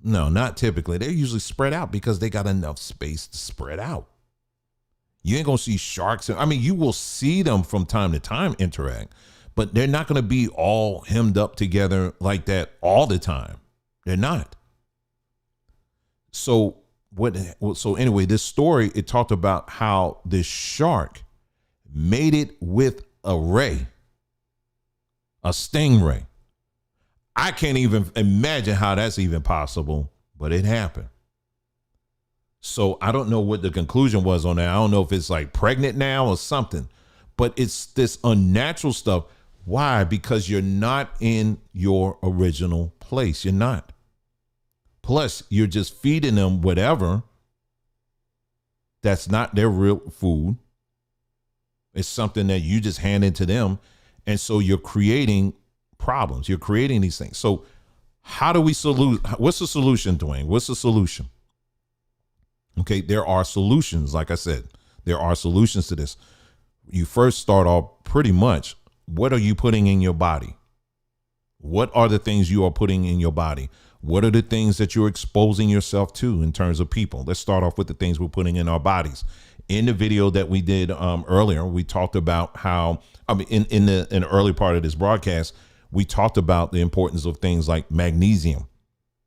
S1: No, not typically. They're usually spread out because they got enough space to spread out. You ain't going to see sharks. I mean, you will see them from time to time interact, but they're not going to be all hemmed up together like that all the time. They're not. So anyway, this story, it talked about how this shark made it with a stingray. I can't even imagine how that's even possible, but it happened. So I don't know what the conclusion was on that. I don't know if it's like pregnant now or something, but it's this unnatural stuff. Why? Because you're not in your original place. You're not. Plus, you're just feeding them whatever that's not their real food. It's something that you just hand into them. And so you're creating problems. You're creating these things. So how do we what's the solution, Dwayne? What's the solution? Okay, there are solutions. Like I said, there are solutions to this. You first start off pretty much, what are you putting in your body? What are the things you are putting in your body? What are the things that you're exposing yourself to in terms of people? Let's start off with the things we're putting in our bodies. In the video that we did earlier, we talked about how, in the early part of this broadcast, we talked about the importance of things like magnesium,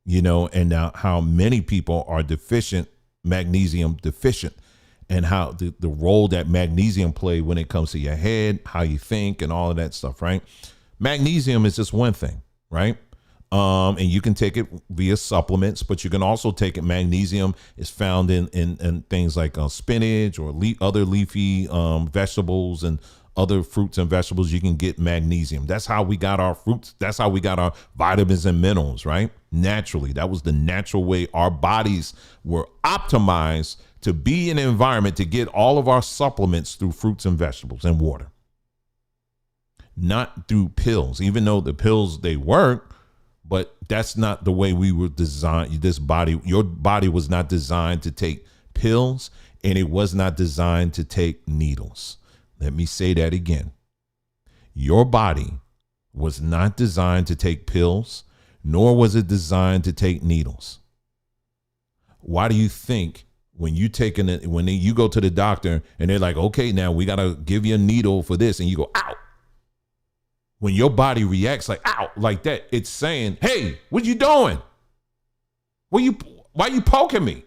S1: and how many people are magnesium deficient, and how the role that magnesium play when it comes to your head, how you think, and all of that stuff, right? Magnesium is just one thing, right? And you can take it via supplements, but you can also take it. Magnesium is found in things like spinach or other leafy vegetables and other fruits and vegetables. You can get magnesium. That's how we got our fruits. That's how we got our vitamins and minerals, right? Naturally. That was the natural way our bodies were optimized to be in an environment to get all of our supplements through fruits and vegetables and water, not through pills, even though the pills, they work. But that's not the way we were designed. Your body was not designed to take pills, and it was not designed to take needles. Let me say that again. Your body was not designed to take pills, nor was it designed to take needles. Why do you think when you go to the doctor and they're like, okay, now we got to give you a needle for this, and you go, ow. When your body reacts like, ow, like that, it's saying, hey, what you doing? Why you poking me?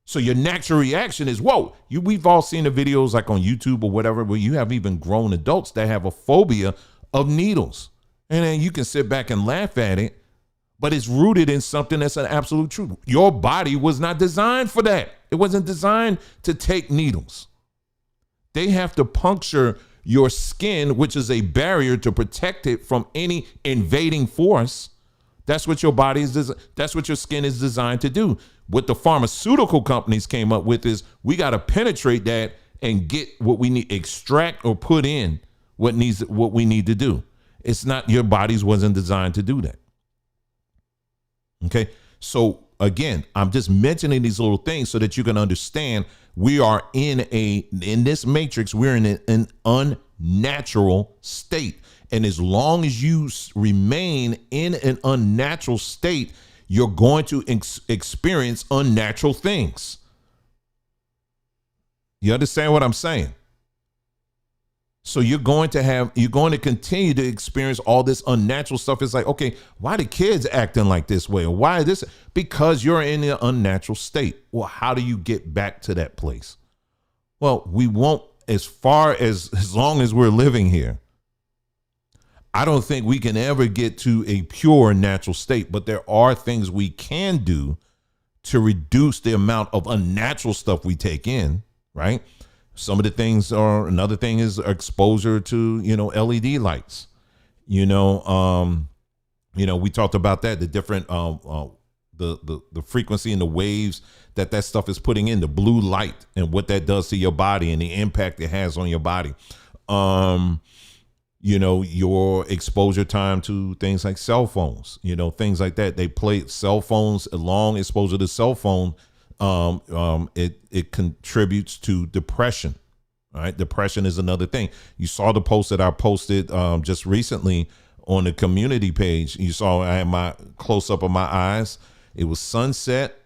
S1: So your natural reaction is, whoa. We've all seen the videos like on YouTube or whatever, where you have even grown adults that have a phobia of needles. And then you can sit back and laugh at it, but it's rooted in something that's an absolute truth. Your body was not designed for that. It wasn't designed to take needles. They have to puncture your skin, which is a barrier to protect it from any invading force. That's what your body is. That's what your skin is designed to do. What the pharmaceutical companies came up with is we got to penetrate that and get what we need, extract or put in what we need to do. It's not, your bodies wasn't designed to do that. Okay. So again, I'm just mentioning these little things so that you can understand we are in this matrix, we're in an unnatural state. And as long as you remain in an unnatural state, you're going to experience unnatural things. You understand what I'm saying? So you're going to continue to experience all this unnatural stuff. It's like, okay, why the kids acting like this way? Or why this? Because you're in an unnatural state. Well, how do you get back to that place? Well, we won't, as long as we're living here. I don't think we can ever get to a pure natural state, but there are things we can do to reduce the amount of unnatural stuff we take in, right? Some of the things are, another thing is exposure to, LED lights. We talked about that, the different, the frequency and the waves that stuff is putting in, the blue light and what that does to your body and the impact it has on your body. Your exposure time to things like cell phones, things like that. They play cell phones, long exposure to cell phone. It contributes to depression. All right. Depression is another thing. You saw the post that I posted just recently on the community page. You saw I had my close up of my eyes. It was sunset,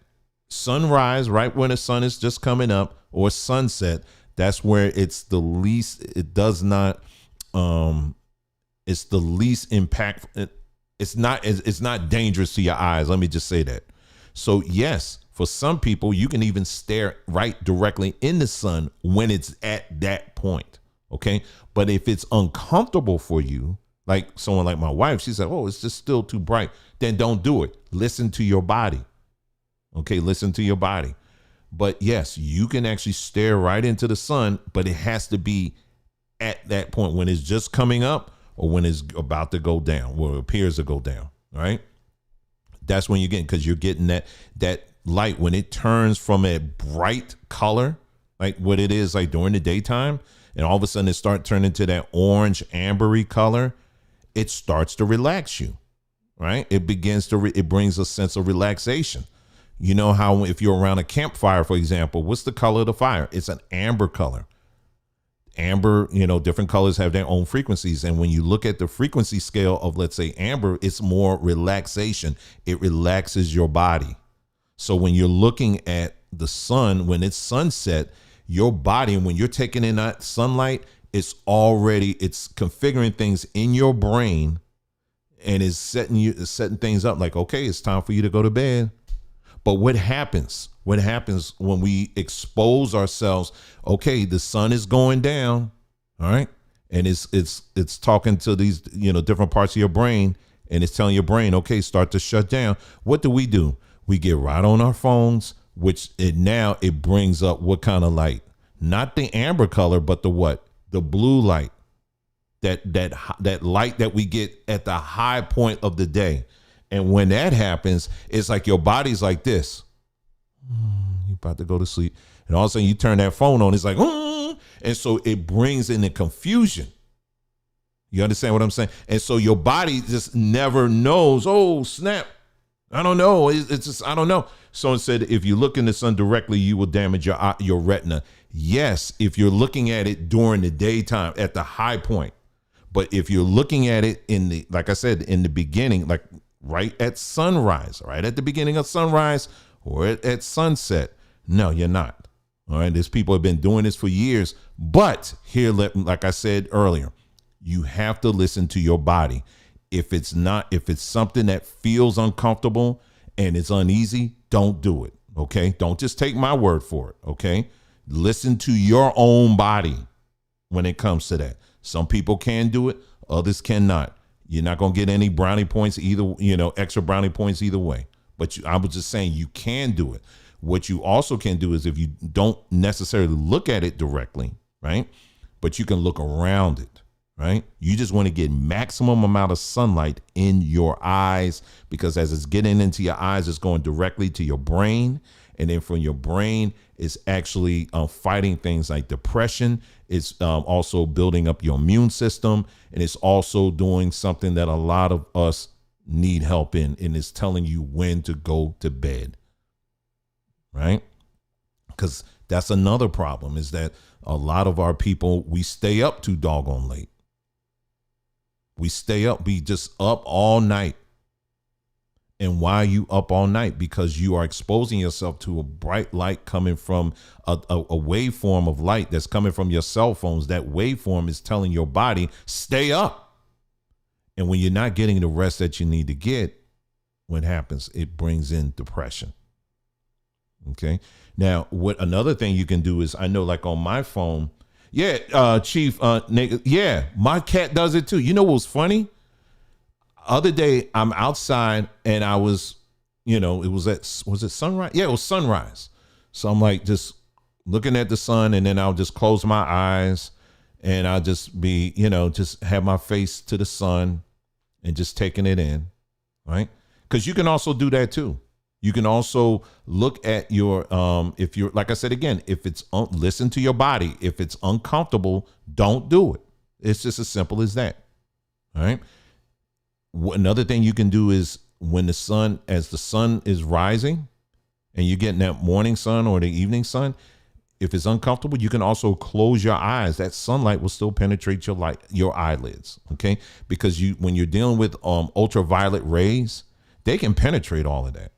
S1: sunrise, right when the sun is just coming up, or sunset. That's where it's the least, it does not, it's the least impact. It's not dangerous to your eyes. Let me just say that. So yes, for some people, you can even stare right directly in the sun when it's at that point. Okay. But if it's uncomfortable for you, like someone like my wife, she said, oh, it's just still too bright. Then don't do it. Listen to your body. Okay. Listen to your body. But yes, you can actually stare right into the sun, but it has to be at that point when it's just coming up or when it's about to go down, or it appears to go down. All right. That's when you're getting that light when it turns from a bright color, like what it is like during the daytime, and all of a sudden it starts turning to that orange ambery color. It starts to relax you, right? It brings a sense of relaxation. You know how if you're around a campfire, for example, what's the color of the fire? It's an amber color. amber, different colors have their own frequencies. And when you look at the frequency scale of, let's say, amber, it's more relaxation. It relaxes your body. So when you're looking at the sun, when it's sunset, your body, and when you're taking in that sunlight, it's configuring things in your brain and is setting things up like, okay, it's time for you to go to bed. But what happens when we expose ourselves? Okay, the sun is going down, all right, and it's talking to these different parts of your brain, and it's telling your brain, okay, start to shut down. What do? We get right on our phones, which it brings up what kind of light? Not the amber color, but the what? The blue light. That light that we get at the high point of the day. And when that happens, it's like your body's like this. You're about to go to sleep. And all of a sudden you turn that phone on. It's like, and so it brings in the confusion. You understand what I'm saying? And so your body just never knows. Oh, snap. I don't know. It's just, I don't know. So instead, if you look in the sun directly, you will damage your retina. Yes, if you're looking at it during the daytime at the high point. But if you're looking at it like I said, in the beginning, like right at sunrise, right at the beginning of sunrise or at sunset, no, you're not. All right. There's people who have been doing this for years. But here, like I said earlier, you have to listen to your body. If it's something that feels uncomfortable and it's uneasy, don't do it. Okay. Don't just take my word for it. Okay. Listen to your own body when it comes to that. Some people can do it. Others cannot. You're not going to get any brownie points either, extra brownie points either way. But I was just saying you can do it. What you also can do is if you don't necessarily look at it directly, right? But you can look around it, right? You just want to get maximum amount of sunlight in your eyes, because as it's getting into your eyes, it's going directly to your brain. And then from your brain, it's actually fighting things like depression. It's also building up your immune system. And it's also doing something that a lot of us need help in, and it's telling you when to go to bed, right? Because that's another problem, is that a lot of our people, we stay up too doggone late. We stay up, be just up all night. And why are you up all night? Because you are exposing yourself to a bright light coming from a waveform of light that's coming from your cell phones. That waveform is telling your body, stay up. And when you're not getting the rest that you need to get, what happens? It brings in depression. Okay. Now, what another thing you can do is, I know like on my phone, Chief, my cat does it too. You know what's funny? Other day I'm outside and I was, was it sunrise? Yeah, it was sunrise. So I'm like just looking at the sun, and then I'll just close my eyes and I'll just be, just have my face to the sun and just taking it in, right? Because you can also do that too. You can also look at your, if you're, like I said, again, if it's, listen to your body. If it's uncomfortable, don't do it. It's just as simple as that. All right. Another thing you can do is as the sun is rising and you're getting that morning sun or the evening sun, if it's uncomfortable, you can also close your eyes. That sunlight will still penetrate your eyelids. Okay. Because when you're dealing with ultraviolet rays, they can penetrate all of that.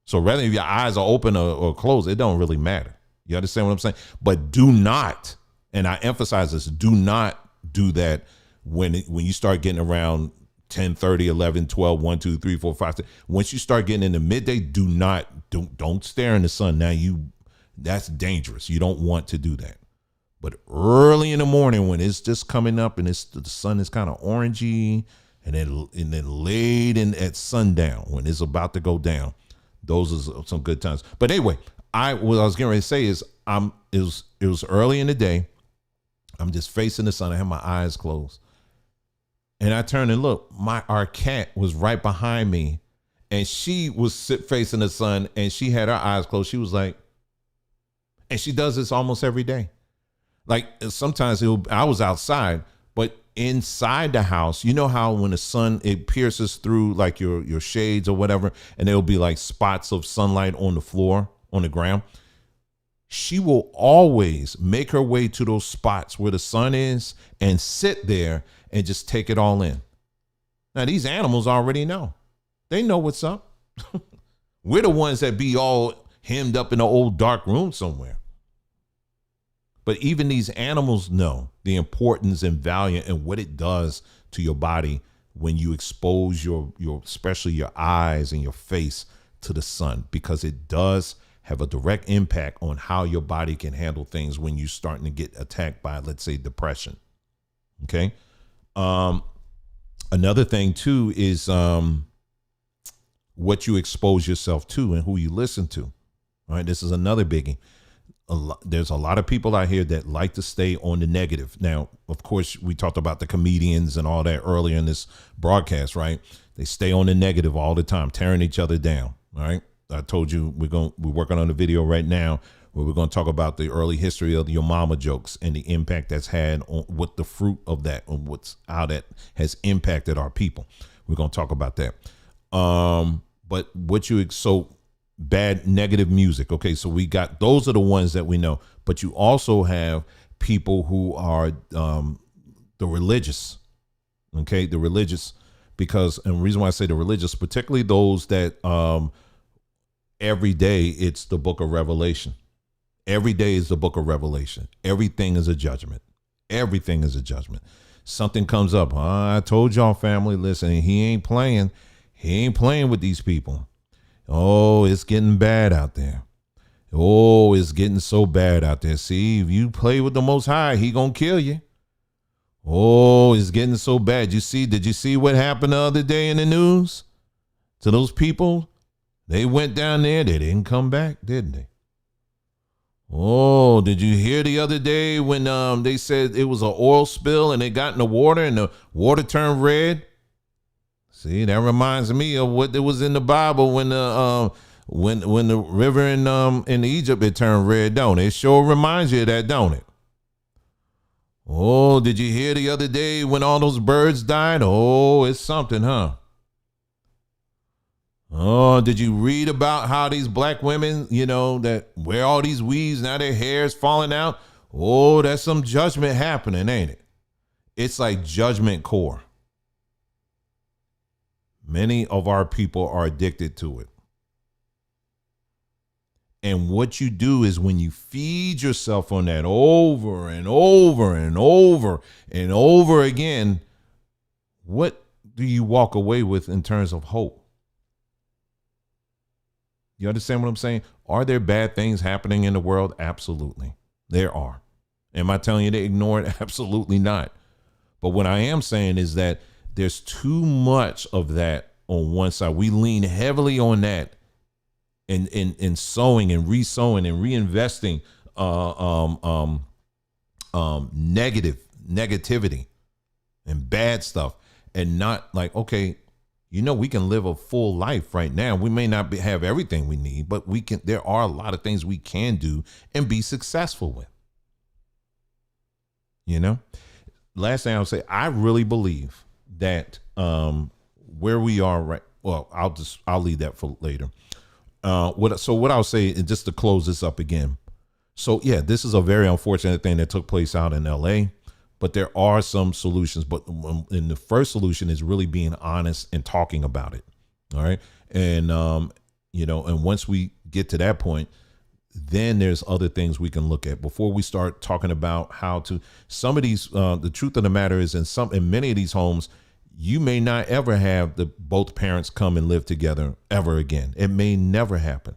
S1: So rather if your eyes are open or closed, it don't really matter. You understand what I'm saying? But do not, and I emphasize this, do not do that when you start getting around 10, 30, 11, 12, 1, 2, 3, 4, 5, 6. Once you start getting into midday, don't stare in the sun. Now that's dangerous. You don't want to do that. But early in the morning when it's just coming up and the sun is kind of orangey, and then late at sundown when it's about to go down, those are some good times. But anyway, what I was getting ready to say is it was early in the day. I'm just facing the sun. I have my eyes closed. And I turned and looked. Our cat was right behind me, and she was facing the sun, and she had her eyes closed. She was like, and she does this almost every day. Like sometimes I was outside, but inside the house, you know how when the sun, it pierces through like your shades or whatever, and there'll be like spots of sunlight on the floor, on the ground. she will always make her way to those spots where the sun is and sit there and just take it all in. Now, these animals already know. They know what's up. We're the ones that be all hemmed up in an old dark room somewhere. But even these animals know the importance and value and what it does to your body when you expose your especially your eyes and your face to the sun, because it does have a direct impact on how your body can handle things when you're starting to get attacked by, let's say, depression. Okay. Another thing too is what you expose yourself to and who you listen to. All right. This is another biggie. There's a lot of people out here that like to stay on the negative. Now, of course, we talked about the comedians and all that earlier in this broadcast, right? They stay on the negative all the time, tearing each other down. All right. I told you we're working on a video right now where we're going to talk about the early history of your mama jokes and the impact that's had on what the fruit of that, and how that has impacted our people. We're going to talk about that. But so bad negative music. Okay, so we got, those are the ones that we know, but you also have people who are the religious. Okay, the religious, because, and the reason why I say the religious, particularly those that every day it's the book of Revelation. Every day is the book of Revelation. Everything is a judgment. Everything is a judgment. Something comes up. I told y'all, family, listen, he ain't playing. He ain't playing with these people. Oh, it's getting bad out there. Oh, it's getting so bad out there. See, if you play with the Most High, he gonna kill you. Oh, it's getting so bad. Did you see what happened the other day in the news to those people? They went down there. They didn't come back, didn't they? Oh, did you hear the other day when they said it was an oil spill and they got in the water and the water turned red? See, that reminds me of what there was in the Bible when the river in Egypt, it turned red, don't it? It sure reminds you of that, don't it? Oh, did you hear the other day when all those birds died? Oh, it's something, huh? Oh, did you read about how these black women, that wear all these weaves, now their hair is falling out? Oh, that's some judgment happening, ain't it? It's like judgment core. Many of our people are addicted to it. And what you do is when you feed yourself on that over and over and over and over again, what do you walk away with in terms of hope? You understand what I'm saying? Are there bad things happening in the world? Absolutely. There are. Am I telling you to ignore it? Absolutely not. But what I am saying is that there's too much of that on one side. We lean heavily on that in sowing and resowing and reinvesting negativity and bad stuff, and not like, okay, we can live a full life right now. We may not have everything we need, but there are a lot of things we can do and be successful with. Last thing I'll say, I really believe that where we are right. Well, I'll leave that for later. What I'll say, and just to close this up again. So yeah, this is a very unfortunate thing that took place out in LA, but there are some solutions. But and the first solution is really being honest and talking about it. All right. And, and once we get to that point, then there's other things we can look at before we start talking about how to, some of these, the truth of the matter is in many of these homes, you may not ever have both parents come and live together ever again. It may never happen.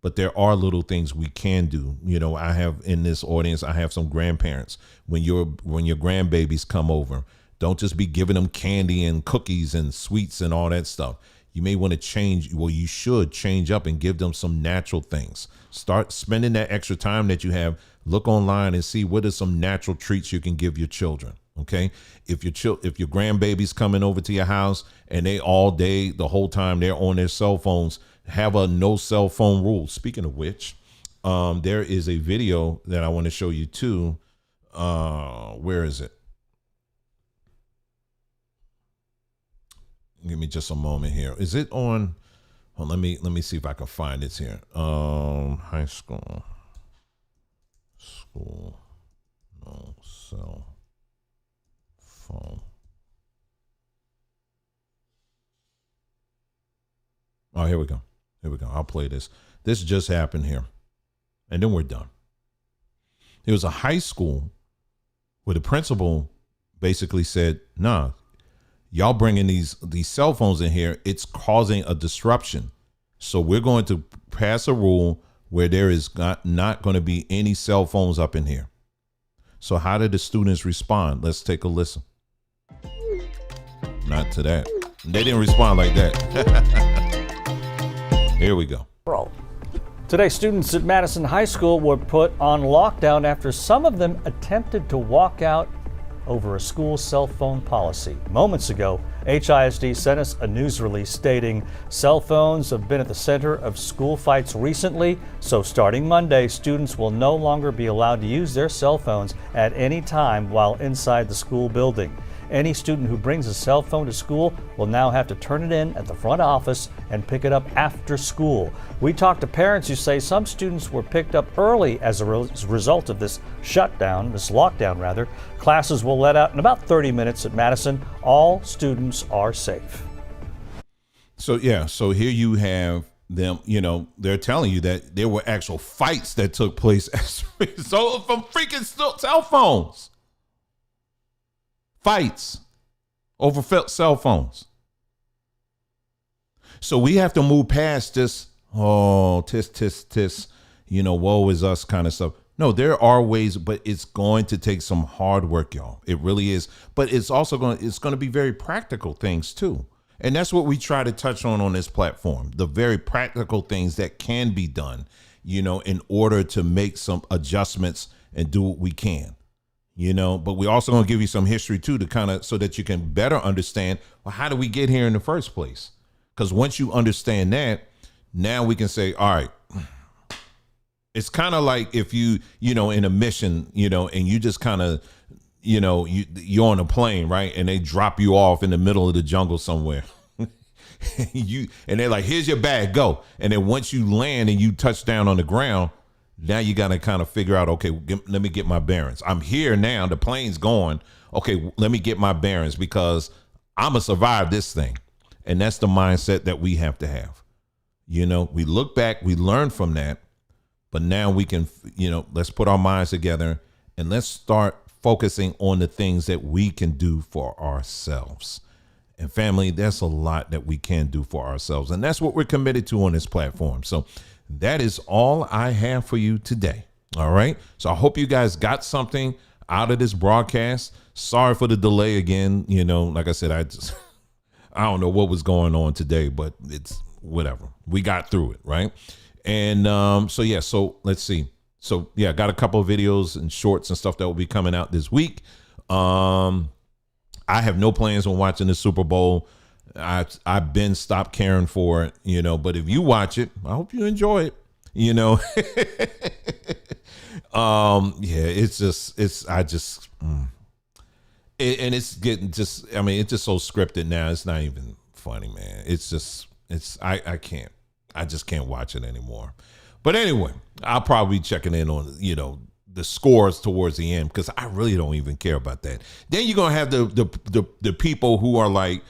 S1: But there are little things we can do. I have in this audience, I have some grandparents. When your grandbabies come over, don't just be giving them candy and cookies and sweets and all that stuff. You may want to change. Well, you should change up and give them some natural things. Start spending that extra time that you have. Look online and see what are some natural treats you can give your children. Okay. If your grandbaby's coming over to your house and they all day, the whole time they're on their cell phones, have a no cell phone rule. Speaking of which, there is a video that I want to show you too. Where is it? Give me just a moment here. Is it on? Well, let me see if I can find this here. High school, no cell phone. Oh, here we go. I'll play this. This just happened here, and then we're done. It was a high school where the principal basically said, "Nah, y'all bringing these cell phones in here. It's causing a disruption. So we're going to pass a rule where there is not going to be any cell phones up in here." So how did the students respond? Let's take a listen. Not to that. They didn't respond like that. Here we go.
S5: Brawl. Today, students at Madison High School were put on lockdown after some of them attempted to walk out over a school cell phone policy. Moments ago, HISD sent us a news release stating cell phones have been at the center of school fights recently, so starting Monday, students will no longer be allowed to use their cell phones at any time while inside the school building. Any student who brings a cell phone to school will now have to turn it in at the front office and pick it up after school. We talked to parents who say some students were picked up early as a result of this lockdown rather. Classes will let out in about 30 minutes at Madison. All students are safe.
S1: So here you have them, they're telling you that there were actual fights that took place as a result from freaking cell phones. Fights over cell phones. So we have to move past this, woe is us kind of stuff. No, there are ways, but it's going to take some hard work, y'all. It really is. But it's also going to be very practical things too. And that's what we try to touch on this platform. The very practical things that can be done, in order to make some adjustments and do what we can. But we also going to give you some history too, to kind of, so that you can better understand, well, how do we get here in the first place? Because once you understand that, now we can say, all right, it's kind of like if you in a mission, and you just kind of, you're on a plane, right? And they drop you off in the middle of the jungle somewhere. And they're like, here's your bag, go. And then once you land and you touch down on the ground, now you got to kind of figure out, okay, let me get my bearings. I'm here now. The plane's going. Okay, let me get my bearings because I'm going to survive this thing. And that's the mindset that we have to have. We look back, we learn from that, but now we can, let's put our minds together and let's start focusing on the things that we can do for ourselves. And family, there's a lot that we can do for ourselves. And that's what we're committed to on this platform. So that is all I have for you today. All right. So I hope you guys got something out of this broadcast. Sorry for the delay again. Like I said, I don't know what was going on today, but it's whatever. We got through it. Right. And so let's see. So, got a couple of videos and shorts and stuff that will be coming out this week. I have no plans on watching the Super Bowl. I've been stopped caring for it, but if you watch it, I hope you enjoy it, and it's getting it's just so scripted now. It's not even funny, man. I just can't watch it anymore. But anyway, I'll probably be checking in on, the scores towards the end, because I really don't even care about that. Then you're going to have the people who are like,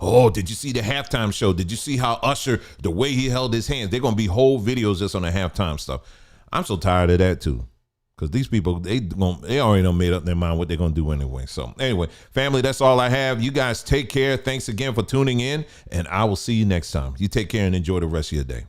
S1: oh, did you see the halftime show? Did you see how Usher, the way he held his hands? They're going to be whole videos just on the halftime stuff. I'm so tired of that too. Because these people, they already done made up their mind what they're going to do anyway. So anyway, family, that's all I have. You guys take care. Thanks again for tuning in. And I will see you next time. You take care and enjoy the rest of your day.